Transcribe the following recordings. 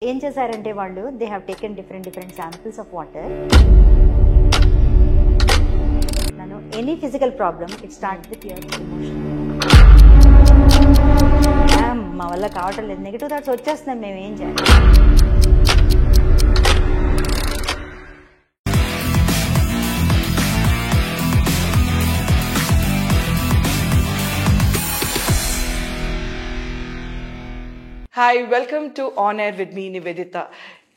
ఏం చేశారంటే వాళ్ళు they have taken different samples of water. నన్ను any physical problem it start with your emotion. మా వల్ల కావటం లేదు, నెగిటివ్ థాట్స్ వచ్చేస్తున్నాం, మేము ఏం చేయాలి? Hi, welcome to On Air with me, Nivedita.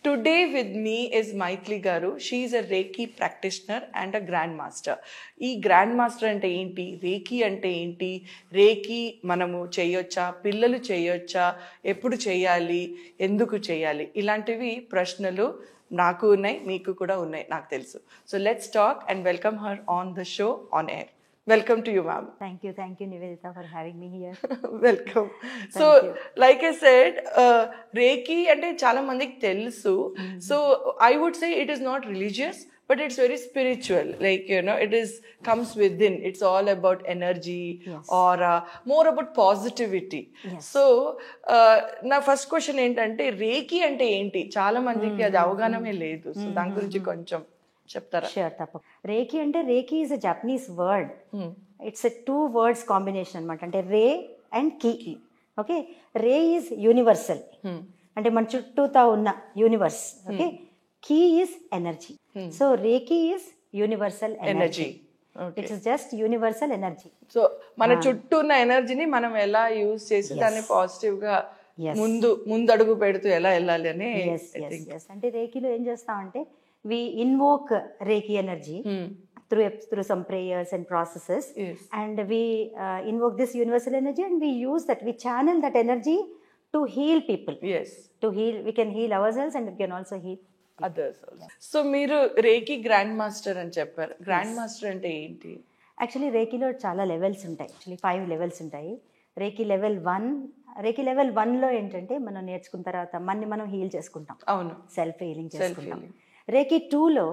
Today with me is Maithili Garu. She is a Reiki practitioner and a Grandmaster. ఈ grand master అంటే ఏంటి, రేకి అంటే ఏంటి, రేకి మనము చేయొచ్చా, పిల్లలు చేయొచ్చా, ఎప్పుడు చేయాలి, ఎందుకు చేయాలి, ఇలాంటివి ప్రశ్నలు నాకు ఉన్నాయి, మీకు కూడా ఉన్నాయి, నాకు తెలుసు. So let's talk and welcome her on the show on air. Welcome to you, ma'am. Thank you Nivedita for having me here. Welcome. So, like I said, Reiki ante chaala mandiki telusu. So, I would say it is not religious, but it's very spiritual. Like, you know, it is comes within. It's all about energy, yes, or more about positivity. Yes. So, na first question ఏంటంటే Reiki అంటే ఏంటి? చాలా మందికి అది అవగాహనమే లేదు. So, దాని గురించి కొంచెం చెప్తారా? షూర్, తప్ప. రేకి అంటే reiki is a Japanese word. It's a 2 words combination అనమాట. అంటే rei and ki. Okay, rei is universal, అంటే మన చుట్టూతా ఉన్న universe. Okay, ki is energy. So reiki is universal energy. It's just universal energy. So మన చుట్టూ ఉన్న ఎనర్జీని మనం ఎలా యూజ్ చేసి దాన్ని పాజిటివ్ గా ముందు అడుగు పెడుతూ ఎలా వెళ్ళాలి అని. అంటే రేకిలో ఏం చేస్తామంటే we invoke Reiki energy through some prayers and processes. Yes. And we invoke this universal energy and we use that, we channel that energy to heal people. Yes. To heal, we can heal ourselves and we can also heal others also. So మీరు రేకి grand master అని చెప్పారు. Grand master అంటే ఏంటి? Actually రేకిలో చాలా levels ఉంటాయి. Actually 5 levels ఉంటాయి. రేకి level 1లో ఏంటంటే మనం నేర్చుకున్న తర్వాత మనం హీల్ చేసుకుంటాం. అవును, సెల్ఫ్ హీలింగ్ చేసుకుంటాం. Reiki 2lo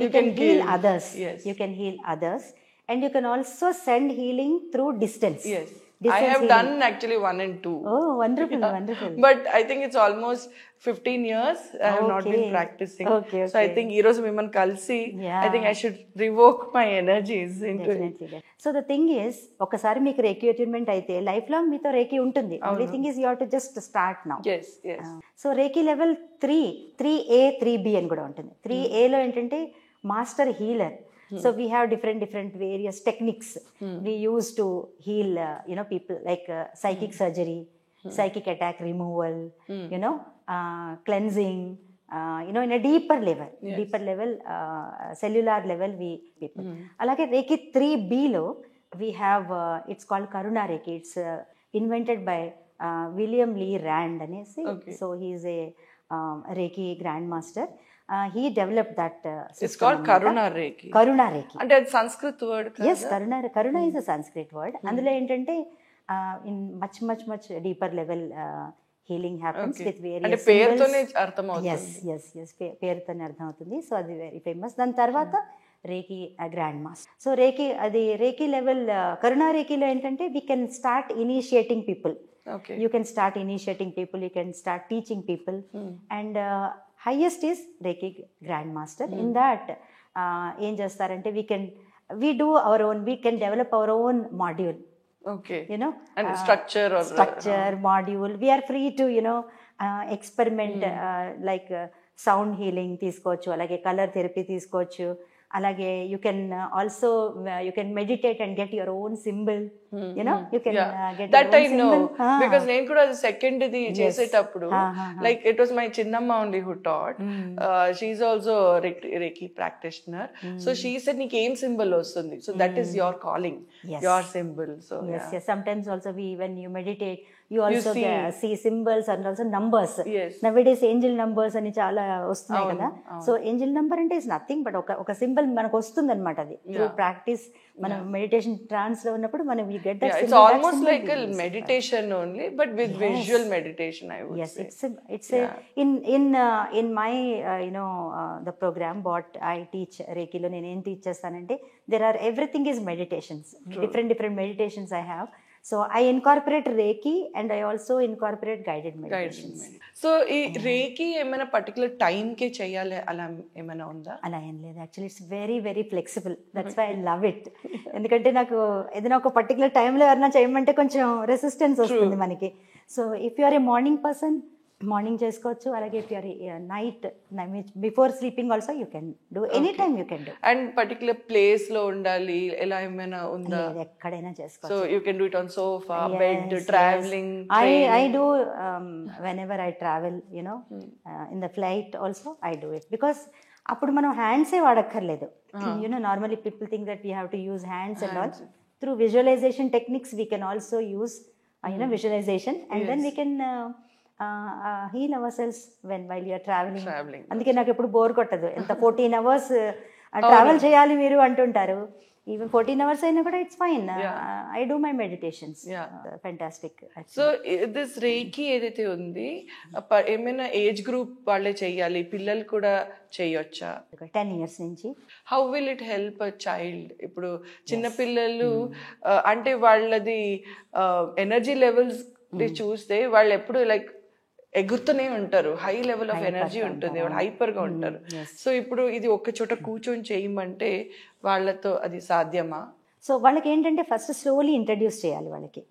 we can heal others. Yes. You can heal others and you can also send healing through distance. Yes. Distance I have healing. done actually 1 and 2. Oh, wonderful. Wonderful. But I think it's almost 15 years I have not been practicing. Okay. So I think ee roju mimman kalsi, Yeah. I think I should revoke my energies into Definitely. So the thing is, ఒకసారి మీకు రేకి attainment అయితే life long మీతో రేకి ఉంటుంది. Only thing is you have to just start now. Yes. So reiki level 3A 3B అని కూడా ఉంటుంది. 3Aలో ఏంటంటే master healer. So we have different various techniques we use to heal people, like psychic surgery, psychic attack removal, cleansing, in a deeper level. Yes. Deeper level, cellular level we people. Alage Reiki 3Blo we have it's called Karuna Reiki. It's invented by William Lee Rand anesi. Okay. So he is a Reiki grandmaster. He developed that system. It's called Karuna Reiki. Karuna Reiki. అంటే అది Sanskrit word కదా? Yes, Karuna is a Sanskrit word. అందులో ఏంటంటే in much deeper level healing happens. Okay. With various అంటే పేరుతోనే అర్థం అవుతుంది. Yes, పేరుతోనే అర్థం అవుతుంది. సో అది వెరీ ఫేమస్. దాని తర్వాత రేకి grand master. So reiki level కరుణా రేకిలో ఏంటంటే we can start initiating people. Okay. You can start initiating people, you can start teaching people. And highest is Reiki Grandmaster. In that ఏం చేస్తారంటే we can develop our own module. Okay. And structure module. We are free to experiment, like sound healing తీసుకోవచ్చు, అలాగే colour therapy తీసుకోవచ్చు, అలాగే you can meditate and get your own symbol. You can get that your own I know symbol. Because నేను కూడా second ఇది చేసేటప్పుడు like it was my చిన్నమ్మ only who taught. She is also Reiki practitioner. So she said నీకు ఏం symbol వస్తుంది, so that is your calling. Yes. Your symbol. So yes. Sometimes also when you meditate you also see symbols and also numbers. Yes. Nowadays angel numbers అని చాలా వస్తున్నాయి కదా. So angel number అంటే is nothing but ఒక symbol మనకు వస్తుంది అనమాట. అది త్రూ ప్రాక్టీస్ మనం మెడిటేషన్ ట్రాన్స్ లో ఉన్నప్పుడు మనం we get that symbol. It's almost like a meditation only, but with visual meditation, I would say. It's in my the program what I teach Reiki lo nenu em teach chestaనంటే there are everything is meditations. Different meditations I have. So I incorporate Reiki and I also incorporate guided meditations. So ఈ రేకి ఏమైనా particular టైంకే చేయాలి అలా ఏమైనా ఉందా? అలా ఏం లేదు, actually it's very very flexible, that's why I love it. ఎందుకంటే నాకు ఏదైనా ఒక పర్టికులర్ టైంలో ఎవరైనా చేయమంటే కొంచెం రెసిస్టెన్స్ వస్తుంది మనకి. So if you are a morning person, morning చేసుకోవచ్చు. అలాగే if you are night before sleeping also you can do, any time you can do. And particular place లో ఉండాలి ఎలా ఏమైనా ఉందా? ఎక్కడైనా చేసుకోవచ్చు. So you can do it on sofa, bed, travelling. I do whenever I travel, you know, in the flight also I do it, because అప్పుడు మనం హ్యాండ్సే వాడక్కర్లేదు. You know, normally people think that we have to use hands and all. Through visualization techniques we can also use you know, visualization, and then we can heal ourselves while you are traveling. అందుకే నాకు ఎప్పుడు bore కొట్టదు. ఎంత 14 hours travel చేయాలి మీరు అంటుంటారు, even 14 hours అయినా కూడా it's fine. I do my meditations. Fantastic. So this reiki ఏదైతే ఉంది ఏమైనా ఏజ్ గ్రూప్ వాళ్ళే చెయ్యాలి, పిల్లలు కూడా చేయొచ్చా? 10 years నుంచి. How will it help a child? ఇప్పుడు చిన్నపిల్లలు అంటే వాళ్ళది ఎనర్జీ లెవెల్స్ చూస్తే వాళ్ళు ఎప్పుడు లైక్ ఎగురుతూనే ఉంటారు, హై లెవెల్ ఆఫ్ ఎనర్జీ ఉంటుంది, వాళ్ళు హైపర్గా ఉంటారు. సో ఇప్పుడు ఇది ఒక చోట కూర్చొని చేయమంటే వాళ్ళతో అది సాధ్యమా? సో వాళ్ళకి ఏంటంటే ఫస్ట్ స్లోలీ ఇంట్రడ్యూస్ చేయాలి వాళ్ళకి.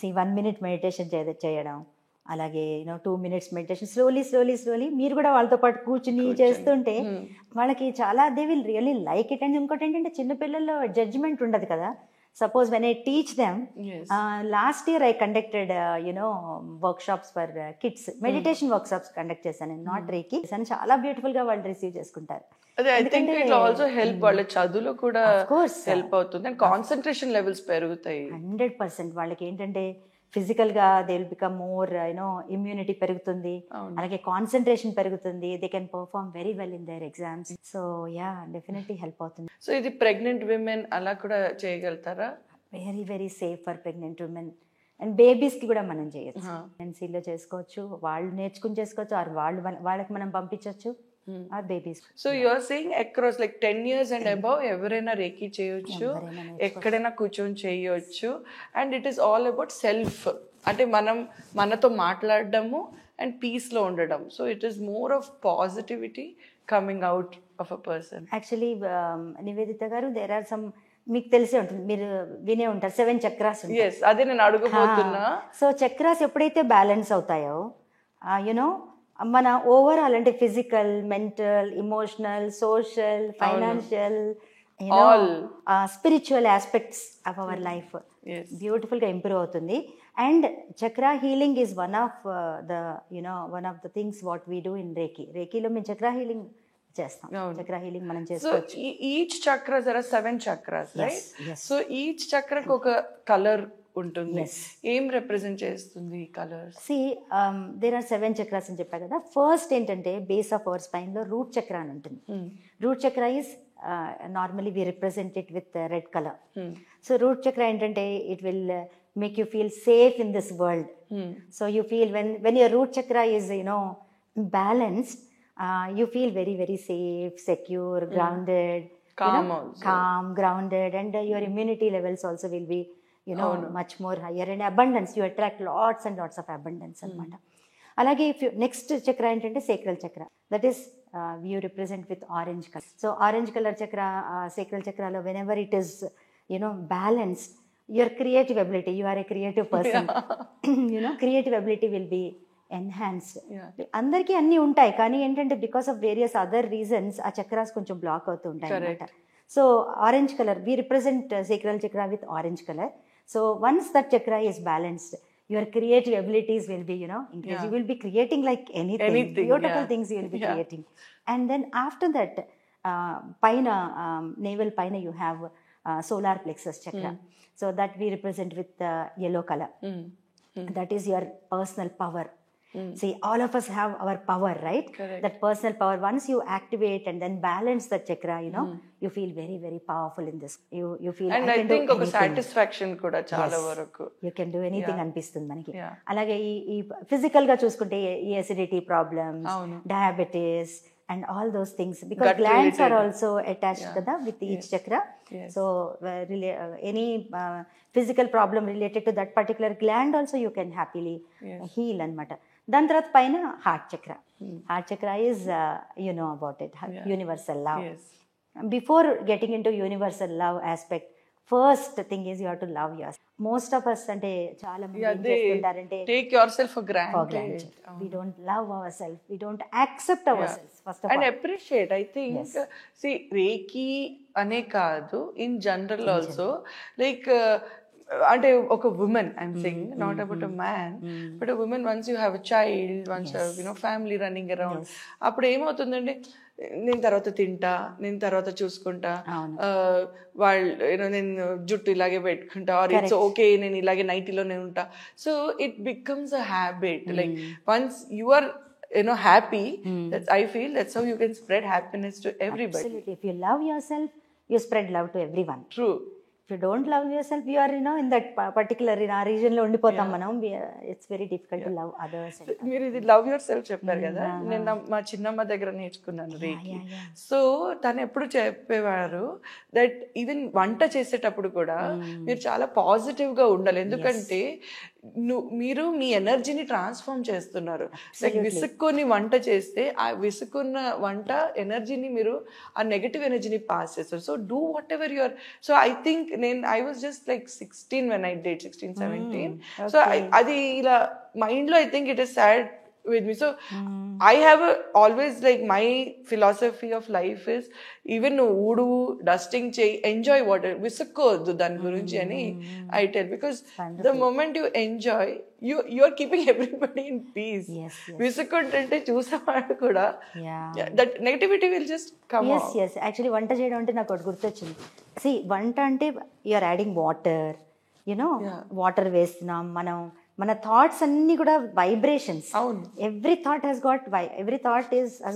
1 minute మెడిటేషన్ చేయడం, అలాగే 2 minutes మెడిటేషన్, స్లోలీ మీరు కూడా వాళ్ళతో పాటు కూర్చుని చేస్తుంటే వాళ్ళకి చాలా they will really like it. And ఇంకోటి ఏంటంటే చిన్నపిల్లల్లో జడ్జిమెంట్ ఉండదు కదా. Suppose when I teach them, last year I conducted workshops for kids, meditation workshops conduct చేశాను, not Reiki. and చాలా బ్యూటిఫుల్ గా వాళ్ళు రిసీవ్ చేసుకుంటారు. అదే I think it also help, వాళ్ళ చదువులో కూడా హెల్ప్ అవుతుంది అండ్ కాన్సంట్రేషన్ లెవెల్స్ పెరుగుతాయి. 100% వాళ్ళకి ఏంటంటే ఫిజికల్ గా they will become more immunity పెరుగుతుంది, అలాగే కాన్సన్ట్రేషన్ పెరుగుతుంది, they can perform very well in there exams. So yeah, definitely help అవుతుంది. సో ఇది ప్రెగ్నెంట్ విమెన్ అలా కూడా చేయగలుగుతారా? Very very safe for pregnant women and babies కి కూడా మనం చేయొచ్చు. ప్రెగ్నెన్సీలో చేసుకోవచ్చు, వాళ్ళు నేర్చుకుని చేసుకోవచ్చు, ఆర్ వాళ్ళకి మనం పంపించవచ్చు, or babies. So you are saying across like 10 years and above ఎవరైనా రేకి చేయొచ్చు, ఎక్కడైనా కూర్చొని చేయొచ్చు. And it is all about self, అంటే మనం మనతో మాట్లాడడము అండ్ పీస్లో ఉండడం. So it is more of positivity coming out of a person. Actually Nivedita గారు, దేర్ ఆర్ సమ్, మీకు తెలిసే ఉంటుంది, మీరు వినే ఉంటారు, 7 చక్రాస్. అదే నేను అడగబోతున్నా. సో చక్రాస్ ఎప్పుడైతే బ్యాలెన్స్ అవుతాయో యునో మన ఓవరాల్ అంటే physical, mental, emotional, social, financial, spiritual aspects of our life beautiful గా ఇంప్రూవ్ అవుతుంది. And chakra healing is one of the things what we do in reiki. రేకీలో మేము చక్రా హీలింగ్ చేస్తాం. చక్రా హీలింగ్ మనం చేసుకోవచ్చు. Each chakra there are 7 chakras, right? So each చక్రకు ఒక colour ఉంటుంది. ఏం రిప్రజెంట్ చేస్తుంది ఈ కలర్స్? దేర్ ఆర్ 7 chakras అని చెప్పా కదా. ఫస్ట్ ఏంటంటే బేస్ ఆఫ్ అవర్ స్పైన్ లో రూట్ చక్ర అని ఉంటుంది. Root chakra is normally we represent it with red colour. So root chakra ఏంటంటే it will make you feel safe in this world. So you feel when your root chakra is balanced, you feel very very safe, secure, grounded, calm, grounded, and your immunity levels also will be much more higher, and abundance, you attract lots and lots of abundance anamata. Alage if you next chakra entante sacral chakra, that is you represent with orange color. So orange color chakra, sacral chakra lo whenever it is balanced, your creative ability, you are a creative person, creative ability will be enhanced. అందరికీ అన్నీ ఉంటాయి, కానీ ఏంటంటే because of various other reasons ఆ చక్రాస్ కొంచెం block అవుతూ ఉంటాయి అన్నమాట. So orange colour, we represent sacral chakra with orange colour. So once that chakra is balanced, your creative abilities will be increased. You will be creating like anything beautiful things you will be creating. And then after that paina navel paina you have solar plexus chakra. So that we represent with yellow color. That is your personal power. See, all of us have our power, right? Correct. That personal power, once you activate and then balance the chakra, you feel very very powerful in this. You feel, and I think oka satisfaction kuda chaala varaku you can do anything అనిపిస్తుంది మనకి. అలాగే ఈ physical గా చూసుకుంటే ఈ acidity problems, diabetes and all those things, because glands are also attached kada with each chakra. Yes. So any physical problem related to that particular gland also you can happily heal అనమాట. దాని తర్వాత పైన heart chakra. Heart chakra is you know about it, universal love. Before getting in to universal love aspect, first thing is you have to love your. Most of us అంటే చాలా మంది ఏం చేస్తుంటారంటే take your self for granted. We don't love ourselves, we don't accept ourselves first of and all. appreciate, I think. See, reiki ane kaadu, in general also, like అంటే ఒక woman I'm saying, not about a man, but a woman, once you have a child, once you have, you know, family running around, అప్పుడు ఏమవుతుందంటే నేను తర్వాత తింటా, నేను తర్వాత చూసుకుంటా, వాళ్ళు యూనో నేను జుట్టు ఇలాగే పెట్టుకుంటా, ఆర్ ఇట్స్ ఓకే నేను ఇలాగే నైటీలోనే ఉంటా. So it becomes a habit. Like once you are happy, that's, I feel that's how you can spread happiness to everybody. Absolutely. If you love yourself, you spread love to everyone. True. If you don't love yourself, you are in that particular region లో ఉండిపోతాం మనం. It's very difficult to love others. మీరు ఇది love your self చెప్పారు కదా, నేను మా చిన్నమ్మ దగ్గర నేర్చుకున్నాను రేకి. సో తను ఎప్పుడు చెప్పేవారు దట్ ఈవెన్ వంట చేసేటప్పుడు కూడా మీరు చాలా పాజిటివ్ గా ఉండాలి. ఎందుకంటే మీరు మీ ఎనర్జీని ట్రాన్స్ఫార్మ్ చేస్తున్నారు. లైక్ విసుక్కొని వంట చేస్తే ఆ విసుక్కున్న వంట ఎనర్జీని మీరు ఆ నెగటివ్ ఎనర్జీని పాస్ చేస్తారు. So do what ever your. So I think I was just like 16 when I did 16-17. So అది ఇలా మైండ్ లో I think it is sad with me. So I have always, like, my philosophy of life is even udu dusting chey, enjoy what visukkodu dan gurinchi ani I tell, because the moment you enjoy, you are keeping everybody in peace. Visukkontante చూసేవాడు కూడా that negativity will just come out. Yes, actually వంట చేయడం అంటే నాకు ఒకటి గుర్తొచ్చింది. See, వంట అంటే you are adding water, water వేస్తున్నాం మనం. మన థాట్స్ అన్ని కూడా vibrations. Every thought has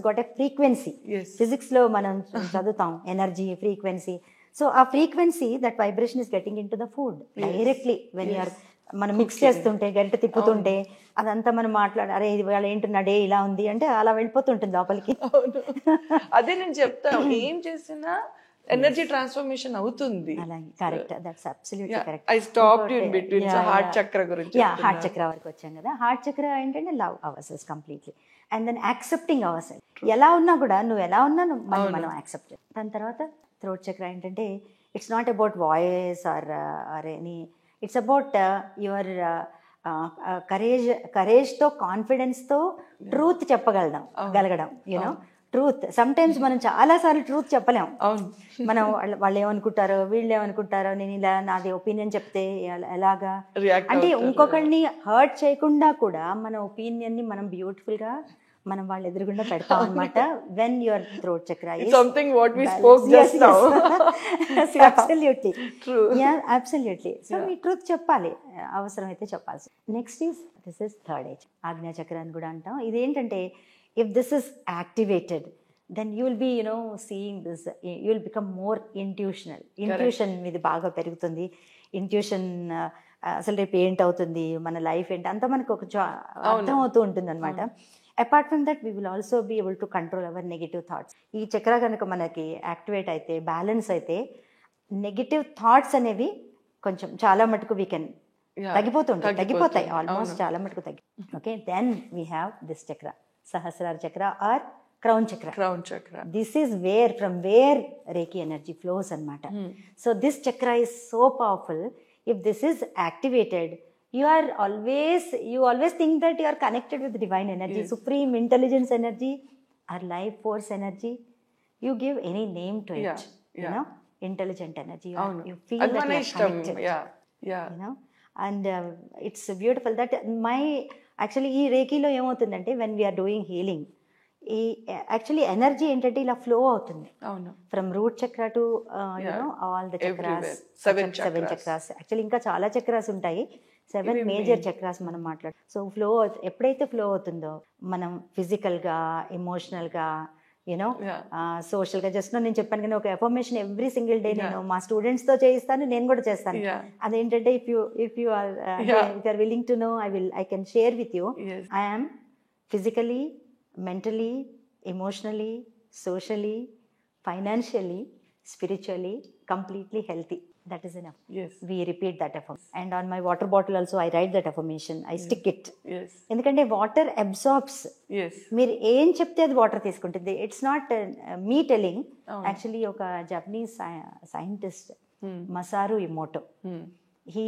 got a frequency. Physics లో మనం చదువుతాం ఎనర్జీ, ఫ్రీక్వెన్సీ. సో ఆ frequency, that vibration is getting in to the food directly. When you're మనం మిక్స్ చేస్తుంటే, గరిట తిప్పుతుంటే, అదంతా మనం అరే ఇవాళ ఏంటి డే ఇలా ఉంది అంటే అలా వెళ్ళిపోతుంటుంది లోపలికి. అదే నేను చెప్తాను, ఏం చేసినా ఎనర్జీ ట్రాన్స్ఫర్మేషన్ అవుతుంది. Correct, that's absolutely correct. I stopped in between. So heart చక్ర గురించి, హార్ట్ చక్ర వరకు వచ్చాం కదా. హార్ట్ చక్ర ఏంటంటే love our selves completely, and then accepting our selves. ఎలా ఉన్నా కూడా, నువ్వు ఎలా ఉన్నా మనం యాక్సెప్ట్. దాని తర్వాత థ్రోట్ చక్ర ఏంటంటే it's not about voice or any, it's about your కరేజ్తో, కాన్ఫిడెన్స్తో ట్రూత్ చెప్పగలగడం. You know truth. సమ్ టైమ్స్ మనం చాలా సార్లు ట్రూత్ చెప్పలేం. మనం వాళ్ళు ఏమనుకుంటారో, వీళ్ళు ఏమనుకుంటారో, నేను ఇలా నాది ఒపీనియన్ చెప్తే ఎలాగా అంటే ఇంకొకరిని హర్ట్ చేయకుండా కూడా మన ఒపీనియన్ ని మనం బ్యూటిఫుల్ గా మనం వాళ్ళ ఎదురుగుండా పెడతాం అనమాట. వెన్ యువర్ థ్రోట్ చక్ర is something what we spoke just now. Absolutely true. Yeah, absolutely. So మీ ట్రూత్ చెప్పాలి, అవసరమైతే చెప్పాల్సి. Next this is third eye, Ajna chakra అని కూడా అంటాం. ఇదేంటంటే if this is activated, then you will be seeing this, you will become more intuitional. Intuition మీది బాగా పెరుగుతుంది. ఇంట్యూషన్ అసలు రేపు ఏంటి అవుతుంది, మన లైఫ్ ఏంటి అంతా మనకు ఒక అర్థం అవుతూ ఉంటుంది అనమాట. Apart from that we will also be able to control our negative thoughts. ఈ చక్ర కనుక మనకి యాక్టివేట్ అయితే, బ్యాలెన్స్ అయితే, నెగిటివ్ థాట్స్ అనేవి కొంచెం చాలా మటుకు వీ కెన్ తగ్గిపోతాయి ఆల్మోస్ట్ చాలా మటుకు okay. Then we have this chakra, sahasrara chakra or crown chakra. This is from where Reiki energy flows anamata. So this chakra is so powerful. If this is activated, you always think that you are connected with divine energy, supreme intelligence energy, or life force energy. You give any name to it, intelligent energy. You feel that you are connected. And it's beautiful that actually ఈ రేకీలో ఏమవుతుందంటే when we are doing healing, ఈ actually energy ఏంటంటే ఇలా flow అవుతుంది from route చక్ర to all the chakras, seven chakras. Actually ఇంకా చాలా chakras ఉంటాయి, 7 మేజర్ చక్రాస్ మనం మాట్లాడు. సో ఫ్లో ఎప్పుడైతే ఫ్లో అవుతుందో మనం ఫిజికల్గా, ఎమోషనల్గా, సోషల్గా. జస్ట్ నేను చెప్పాను కానీ ఒక ఎఫర్మేషన్ ఎవ్రీ సింగిల్ డే నేను మా స్టూడెంట్స్ తో చేయిస్తాను, నేను కూడా చేస్తాను. అదేంటంటే if you are willing to know, I can share with you. I am physically, mentally, emotionally, socially, financially, spiritually, completely healthy. That is enough. Yes. We repeat that affirmation. And on my water bottle also I write that affirmation. I stick it. Yes. ఎందుకంటే water absorbs. Yes. మీరు ఏం చెప్తే అది water తీసుకుంటుంది. It's not me telling. Actually ఒక Japanese scientist Masaru Emoto, he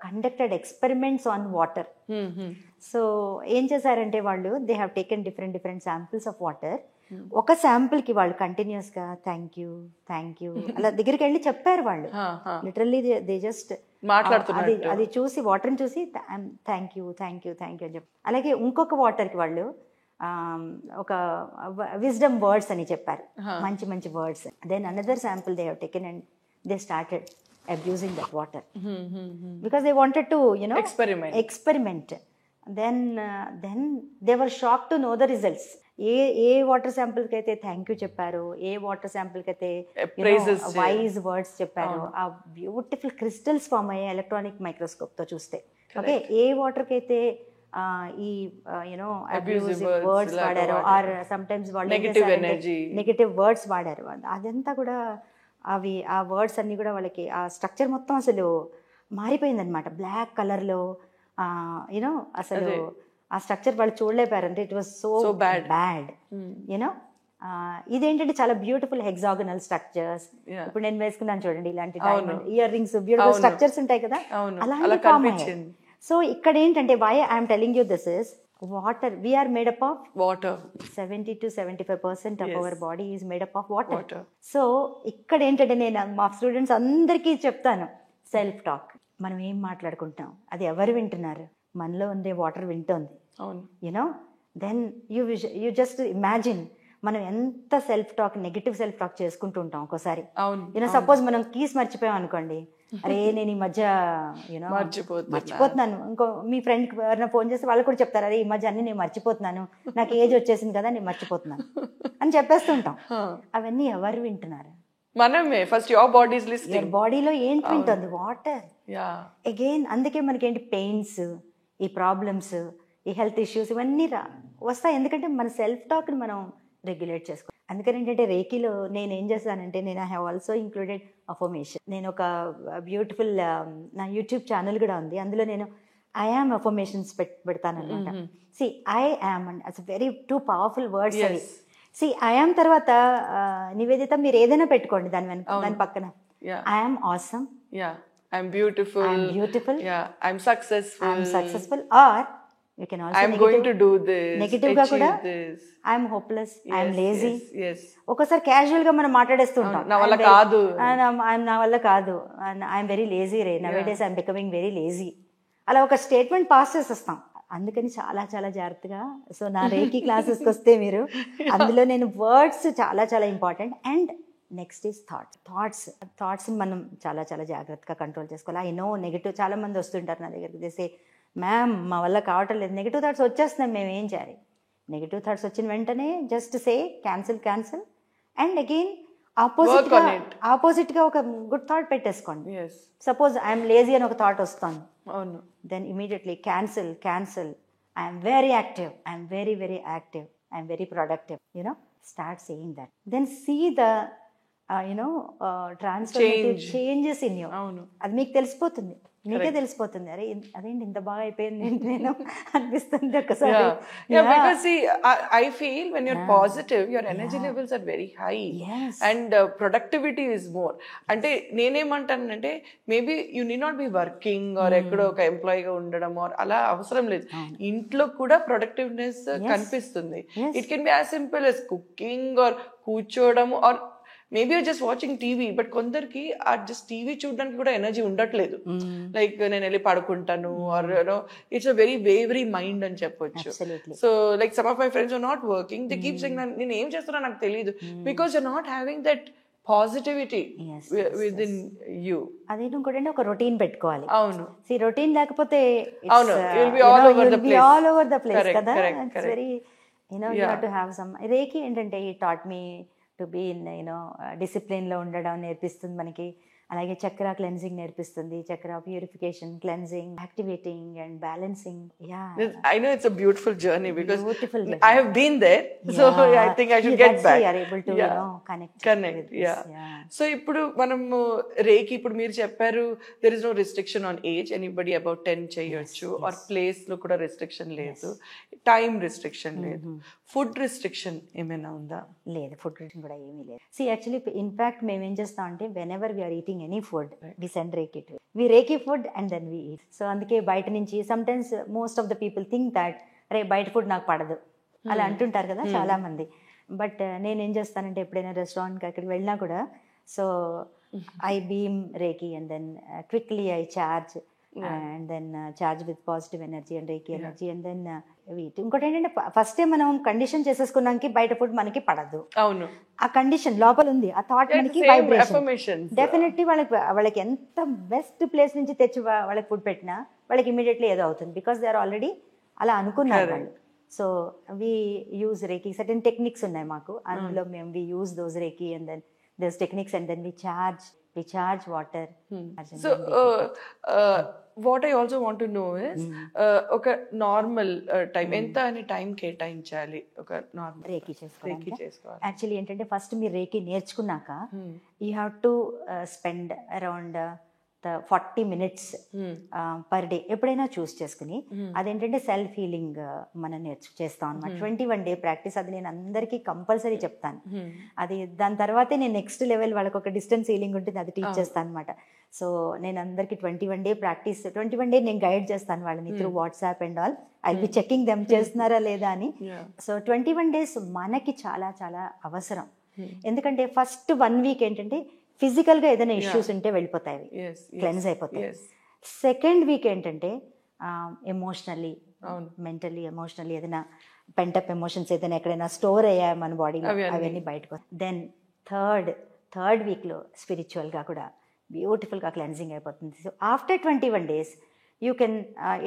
conducted experiments on water. So ఏం చేశారంటే వాళ్ళు they have taken different samples of water. ఒక శాంపుల్కి వాళ్ళు కంటిన్యూస్గా థ్యాంక్ యూ అలా దగ్గరికి వెళ్ళి చెప్పారు వాళ్ళు. లిటరల్లీ దే జస్ట్ అది చూసి వాటర్ని చూసి థ్యాంక్ యూ అని చెప్పి. అలాగే ఇంకొక వాటర్కి వాళ్ళు ఒక విజ్డమ్ వర్డ్స్ అని చెప్పారు, మంచి words. Then another sample they have taken and they started abusing that water because they wanted to experiment. Then they were shocked to know the results. A water sample కి అయితే thank you చెప్పారు, ఏ water sample కి అయితే wise words చెప్పారు, ఆ beautiful crystals form అయ్యే electronic microscope తో చూస్తే. ఓకే, ఏ వాటర్ కి అయితే ఈ అబ్యూజివ్ వర్డ్స్ వాడారు ఆర్ సమ్ టైమ్స్ వాళ్ళు నెగటివ్ వర్డ్స్ వాడారు, అదంతా కూడా అవి ఆ వర్డ్స్ అన్నీ కూడా వాళ్ళకి ఆ స్ట్రక్చర్ మొత్తం అసలు మారిపోయిందనమాట. బ్లాక్ కలర్లో అసలు ఆ స్ట్రక్చర్ వాళ్ళు చూడలేపారు. అంటే ఇట్ వాజ్ సో బ్యాడ్. ఇదేంటంటే చాలా బ్యూటిఫుల్ హెక్సాగనల్ స్ట్రక్చర్స్. ఇప్పుడు నేను వేసుకున్నాను చూడండి, ఇలాంటి ఇయర్ రింగ్స్ బ్యూటిఫుల్ స్ట్రక్చర్స్ ఉంటాయి కదా, అలాంటి ఫామ్ అయ్యాయి. సో ఇక్కడ ఏంటంటే why I'm telling you this is water. We are made up of water. 70 to 75% of our body is made up of water. So ఇక్కడ ఏంటంటే నేను మా స్టూడెంట్స్ అందరికీ చెప్తాను, సెల్ఫ్ టాక్. మనం ఏం మాట్లాడుకుంటాం అది ఎవరు వింటున్నారు? మనలో ఉండే వాటర్ వింటోంది. దెన్ యూ జస్ట్ ఇమాజిన్ మనం ఎంత self talk, negative self talk చేసుకుంటూ ఉంటాం ఒక్కోసారి. సపోజ్ మనం కీస్ మర్చిపోయాం అనుకోండి, అరే నేను ఈ మధ్య మర్చిపోతున్నాను. ఇంకో మీ ఫ్రెండ్కి ఎవరైనా ఫోన్ చేస్తే వాళ్ళు కూడా చెప్తారు, అరే ఈ మధ్య అన్ని నేను మర్చిపోతున్నాను, నాకు ఏజ్ వచ్చేసింది కదా నేను మర్చిపోతున్నాను అని చెప్పేస్తుంటాం. అవన్నీ ఎవరు వింటున్నారు? మనమే. First your body is listening. బాడీలో ఏంటి వింటుంది? వాటర్. అగైన్ అందుకే మనకేంటి పెయిన్స్, ఈ ప్రాబ్లమ్స్, ఈ హెల్త్ ఇష్యూస్ ఇవన్నీ వస్తాయి. ఎందుకంటే మన సెల్ఫ్ టాక్ని మనం రెగ్యులేట్ చేసుకో. అందుకని ఏంటంటే రేకీలో నేను ఏం చేస్తానంటే నేను I have also included affirmation. నేను ఒక బ్యూటిఫుల్ నా యూట్యూబ్ ఛానల్ కూడా ఉంది, అందులో నేను ఐ యామ్ అఫర్మేషన్స్ పెడతాను అనమాట. See I am and it's very too powerful words అవి. సి ఐ యామ్ తర్వాత నివేదిత మీరు ఏదైనా పెట్టుకోండి దాని పక్కన. I am awesome, I'm beautiful, I'm successful, or you can also I'm going to do this, negative ga kuda I am hopeless, I am lazy. Yes. ఒకసారి casual గా మనం మాట్లాడేస్తూ ఉంటాం, నా వల్ల కాదు, నా వల్ల కాదు, I am very lazy ray, nowadays I am becoming very lazy. అలా ఒక స్టేట్మెంట్ పాస్ చేసేస్తాం. అందుకని చాలా చాలా జాగ్రత్తగా. సో నా రేకీ క్లాసెస్కి వస్తే మీరు అందులో నేను వర్డ్స్ చాలా చాలా important. And next is thoughts మనం చాలా చాలా జాగ్రత్తగా కంట్రోల్ చేసుకోవాలి. ఐ నో నెగిటివ్ చాలా మంది వస్తుంటారు నా దగ్గరికి, చేసే మ్యామ్ మా వల్ల కావటం లేదు, నెగిటివ్ థాట్స్ వచ్చేస్తున్నాయి, మేము ఏం చేయాలి? నెగిటివ్ థాట్స్ వచ్చిన వెంటనే just say cancel and again ఆపోజిట్గా ఒక గుడ్ థాట్ పెట్టేసుకోండి. సపోజ్ ఐఎమ్ లేజీ అని ఒక థాట్ వస్తుంది, then immediately cancel I'm very active, I'm very very active, I'm very productive. Start saying that, then see the transformative changes in you. అది మీకు తెలిసిపోతుంది, నీకే తెలిసిపోతుంది, అరే అదేంటి ఇంత బాగా అయిపోయింది నేను అనిపిస్తుంది ఒకసారి. Because see, I feel when you're positive, your energy levels are very high. Yes. And productivity is more. అంటే నేనేమంటానంటే maybe you need not be working or ఎక్కడో ఒక ఎంప్లాయీగా ఉండడం ఆర్ అలా అవసరం లేదు, ఇంట్లో కూడా ప్రొడక్టివ్నెస్ కనిపిస్తుంది. It can be as simple as cooking or కూర్చోవడం or maybe you're just watching TV. But కొందరికి ఆ జస్ట్ టీవీ చూడడానికి కూడా ఎనర్జీ ఉండట్లేదు, లైక్ నేను వెళ్ళి పడుకుంటాను or it's a very wavery mind అని చెప్పొచ్చు. So like some of my friends are not working, they keep saying నేను ఏం చేస్తున్నా నాకు తెలియదు, because you're not having that positivity within you. అది ఇంకోటి ఒక రొటీన్ పెట్టుకోవాలి. అవును, రొటీన్ లేకపోతే అవును you'll be all over the place కదా. It's very you have to have some. రేకి ఏంటంటే ఈ taught me to be in డిసిప్లిన్లో ఉండడం నేర్పిస్తుంది మనకి. అలాగే చక్ర క్లెన్జింగ్ నేర్పిస్తుంది, chakra purification, cleansing, activating and balancing. Yeah, I know it's a beautiful journey because Beautiful journey. I have been there, so I think I should get back. You are able to connect with this. Yeah. So ఇప్పుడు మనము రేకి ఇప్పుడు మీరు చెప్పారు there is no restriction on age, anybody about 10 చేయొచ్చు, or place లో కూడా restriction లేదు, time restriction లేదు, food restriction ఏమైనా ఉందా? లేదు, ఫుడ్ రిస్ట్రిక్షన్ కూడా ఏమీ లేదు. సి యాక్చువల్లీ ఇన్ఫాక్ట్ మేము ఏం చేస్తాం అంటే whenever we are eating any food we send Reiki to it. We Reiki food and then we eat. So అందుకే బయట నుంచి sometimes most of the people think that అరే బయట ఫుడ్ నాకు పడదు అలా అంటుంటారు కదా చాలా మంది. బట్ నేనేం చేస్తానంటే ఎప్పుడైనా రెస్టారెంట్కి అక్కడికి వెళ్ళినా కూడా so I beam reiki and then quickly I charge and then charge with positive energy and reiki energy and then we eat. ఇంకోటి ఏంటంటే ఫస్ట్ మనం కండిషన్ చేసేసుకున్నాకి బయట ఫుడ్ మనకి పడదు. అవును, ఆ కండిషన్ లోపల ఉంది, ఆ థాట్ మనకి వైబ్రేషన్. డెఫినెట్లీ వాళ్ళకి ఎంత బెస్ట్ ప్లేస్ నుంచి తెచ్చి వాళ్ళకి ఫుడ్ పెట్టినా వాళ్ళకి ఇమీడియట్లీ ఏదో అవుతుంది, బికాస్ దే ఆర్ ఆల్రెడీ అలా అనుకున్నారు వాళ్ళు. So we use reiki, certain techniques ఉన్నాయి మాకు, అందులో మేము we use those reiki and then those techniques and then we charge water. So what I also want to know is ఒక normal time ఎంత అని టైం కేటాయించాలి ఒక నార్మల్ రేకి చేసుకోవాలి? చేసుకోవాలి యాక్చువల్లీ ఏంటంటే ఫస్ట్ మీరు రేకి నేర్చుకున్నాక you have to spend around 40 minutes per day ఎప్పుడైనా చూస్ చేసుకుని, అదేంటంటే సెల్ఫ్ హీలింగ్ మనం చేస్తాం అనమాట. 21 day ప్రాక్టీస్, అది నేను అందరికీ కంపల్సరీ చెప్తాను. అది దాని తర్వాతే నేను నెక్స్ట్ లెవెల్ వాళ్ళకి ఒక డిస్టెన్స్ హీలింగ్ ఉంటుంది, అది టీచ్ చేస్తాను అనమాట. సో నేను అందరికి 21 day ప్రాక్టీస్, 21 day నేను గైడ్ చేస్తాను వాళ్ళని through WhatsApp and all. I be checking them చేస్తున్నారా లేదా అని. సో 21 days మనకి చాలా చాలా అవసరం. ఎందుకంటే ఫస్ట్ 1 week ఏంటంటే ఫిజికల్ గా ఏదైనా ఇష్యూస్ ఉంటే వెళ్ళిపోతాయి, క్లెన్స్ అయిపోతాయి. సెకండ్ వీక్ ఏంటంటే ఎమోషనల్లీ, మెంటల్లీ, ఎమోషనల్లీ ఏదైనా పెంటప్ ఎమోషన్స్ ఏదైనా ఎక్కడైనా స్టోర్ అయ్యాయి మన బాడీలో అవన్నీ బయటకు. దెన్ థర్డ్ వీక్లో స్పిరిచువల్గా కూడా బ్యూటిఫుల్గా క్లెన్జింగ్ అయిపోతుంది. So after 21 days you can